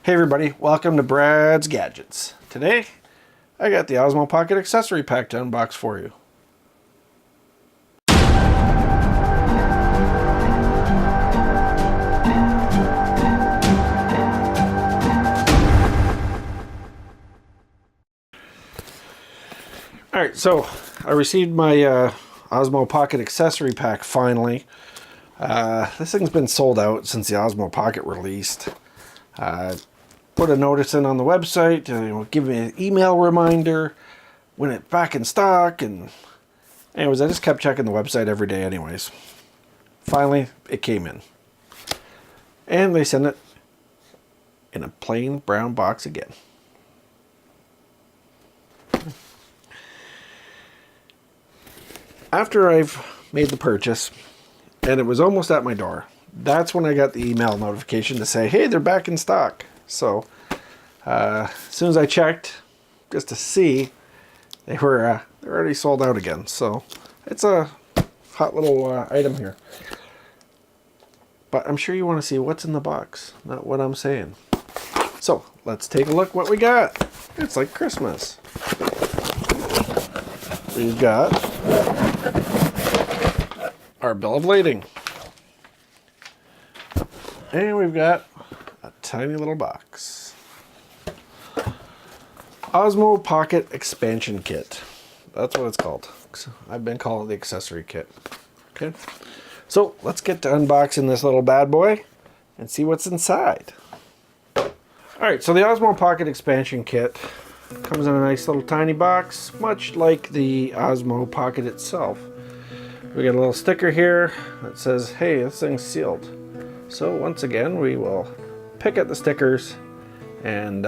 Hey everybody, welcome to Brad's Gadgets. Today, I got the Osmo Pocket accessory pack to unbox for you. Alright, so I received my Osmo Pocket accessory pack finally. This thing's been sold out since the Osmo Pocket released. Put a notice in on the website, give me an email reminder when it's back in stock, and anyways, I just kept checking the website every day anyways. Finally, it came in. And they sent it in a plain brown box again. After I've made the purchase, and it was almost at my door, that's when I got the email notification to say, hey, they're back in stock. So, as soon as I checked, just to see, they're already sold out again. So, it's a hot little item here. But I'm sure you want to see what's in the box, not what I'm saying. So, let's take a look what we got. It's like Christmas. We've got our bill of lading. And we've got a tiny little box. Osmo Pocket Expansion Kit. That's what it's called. I've been calling it the accessory kit. Okay. So let's get to unboxing this little bad boy and see what's inside. Alright, so the Osmo Pocket Expansion Kit comes in a nice little tiny box, much like the Osmo Pocket itself. We got a little sticker here that says, hey, this thing's sealed. So once again, we will pick at the stickers and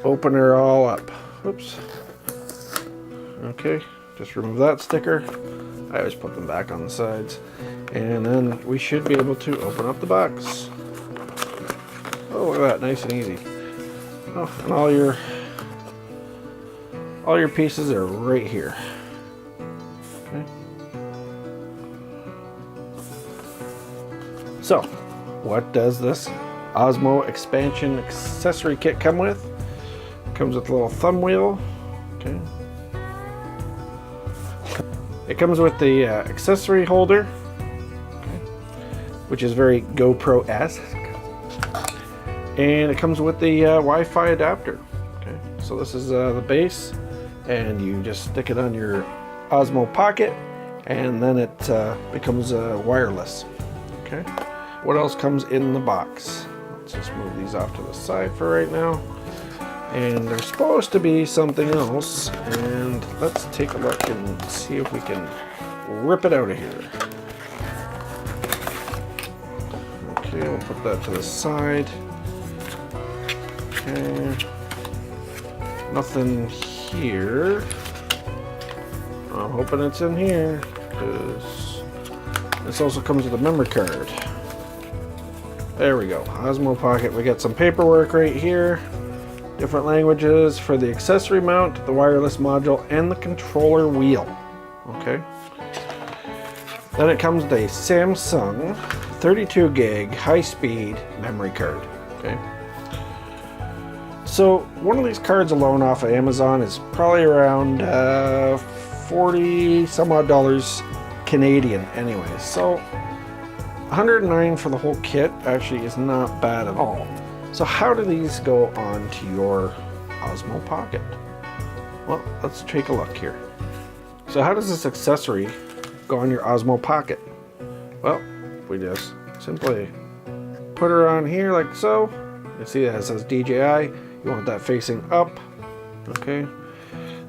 open her all up. Oops. Okay, just remove that sticker. I always put them back on the sides. And then we should be able to open up the box. Oh, look at that, nice and easy. Oh, and all your pieces are right here. Okay. So, what does this Osmo Expansion Accessory Kit come with? It comes with a little thumb wheel. Okay. It comes with the accessory holder, okay, which is very GoPro-esque. And it comes with the Wi-Fi adapter. Okay. So this is the base, and you just stick it on your Osmo Pocket, and then it becomes wireless. Okay. What else comes in the box? Let's just move these off to the side for right now. And there's supposed to be something else, and let's take a look and see if we can rip it out of here. Okay, we'll put that to the side. Okay. Nothing here. I'm hoping it's in here, because this also comes with a memory card. There we go, Osmo Pocket. We got some paperwork right here. Different languages for the accessory mount, the wireless module, and the controller wheel. Okay. Then it comes with a Samsung 32 gig high-speed memory card. Okay. So one of these cards alone off of Amazon is probably around 40 some odd dollars Canadian anyway. So 109 for the whole kit actually is not bad at all. So how do these go on to your Osmo Pocket? Well, let's take a look here. So how does this accessory go on your Osmo Pocket? Well, we just simply put her on here like so. You see that it says DJI. You want that facing up. Okay.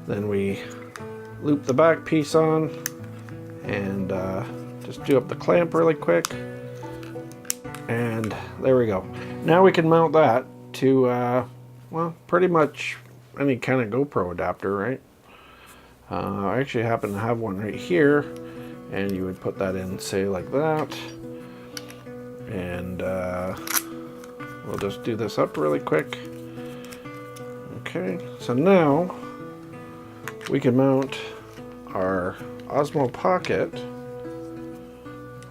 Then we loop the back piece on and just do up the clamp really quick. And there we go. Now we can mount that to, well, pretty much any kind of GoPro adapter, right? I actually happen to have one right here, and you would put that in, say, like that. And we'll just do this up really quick. Okay, so now we can mount our Osmo Pocket.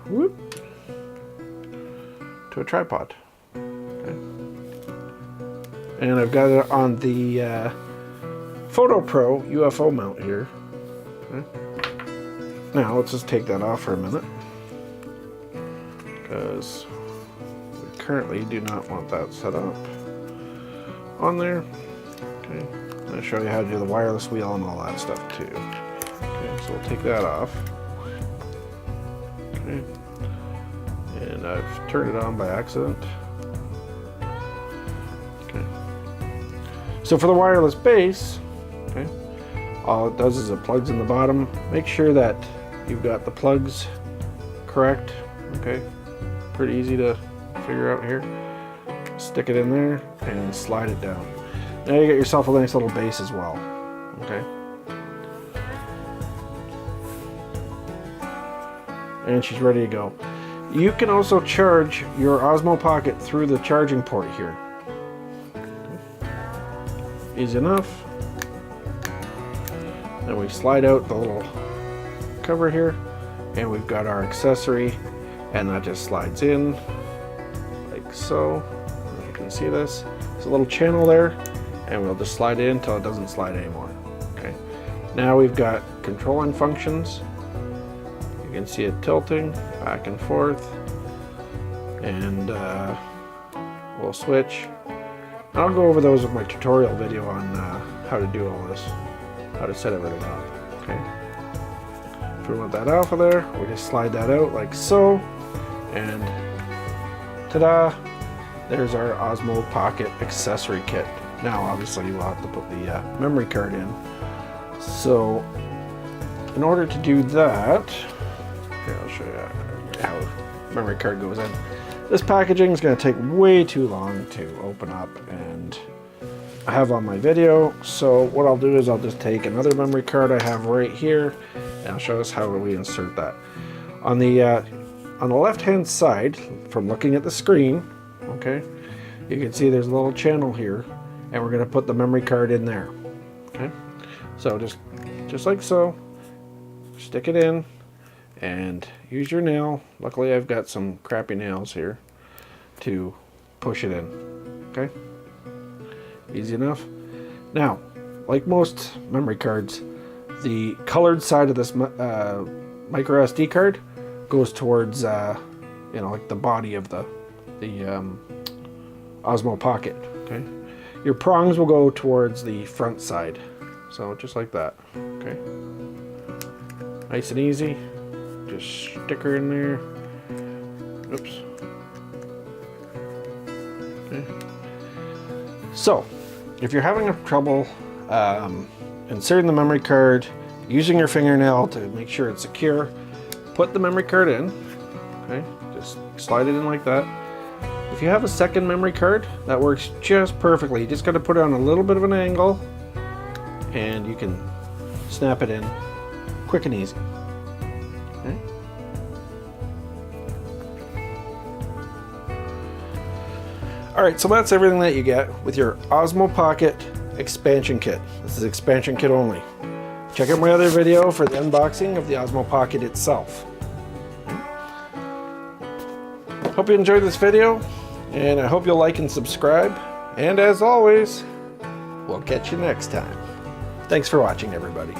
Whoop. to a tripod. Okay. And I've got it on the Photo Pro UFO mount here. Okay. Now let's just take that off for a minute, because we currently do not want that set up on there. Okay. I'm going to show you how to do the wireless wheel and all that stuff too. Okay, so we'll take that off. Okay. And I've turned it on by accident. Okay. So for the wireless base, okay, all it does is it plugs in the bottom. Make sure that you've got the plugs correct. Okay. Pretty easy to figure out here. Stick it in there and slide it down. Now you get yourself a nice little base as well. Okay. And she's ready to go. You can also charge your Osmo Pocket through the charging port here. Okay. Easy enough. Then we slide out the little cover here, and we've got our accessory, and that just slides in like so. If you can see this, there's a little channel there, and we'll just slide it in until it doesn't slide anymore. Okay. Now we've got controlling functions. You can see it tilting back and forth, and we'll switch. I'll go over those with my tutorial video on how to do all this, how to set everything up. Okay. If we want that off of there, we just slide that out like so, and ta-da! There's our Osmo Pocket accessory kit. Now, obviously, we'll have to put the memory card in. So, in order to do that, here, I'll show you how memory card goes in. This packaging is going to take way too long to open up and I have on my video. So what I'll do is I'll just take another memory card I have right here, and I'll show us how we insert that. On the left-hand side, from looking at the screen, okay, you can see there's a little channel here, and we're going to put the memory card in there. Okay, so just like so, stick it in. And use your nail. Luckily I've got some crappy nails here to push it in. Okay, easy enough. Now, like most memory cards, the colored side of this micro SD card goes towards you know, like the body of the Osmo Pocket. Okay, your prongs will go towards the front side, so just like that. Okay, nice and easy. Just stick her in there. Oops. Okay. So, if you're having trouble inserting the memory card, using your fingernail to make sure it's secure, put the memory card in. Okay, just slide it in like that. If you have a second memory card, that works just perfectly. You just got to put it on a little bit of an angle, and you can snap it in quick and easy. Okay. Alright, so that's everything that you get with your Osmo Pocket expansion kit. This is expansion kit only. Check out my other video for the unboxing of the Osmo Pocket itself. Hope you enjoyed this video, and I hope you'll like and subscribe. And as always, we'll catch you next time. Thanks for watching, everybody.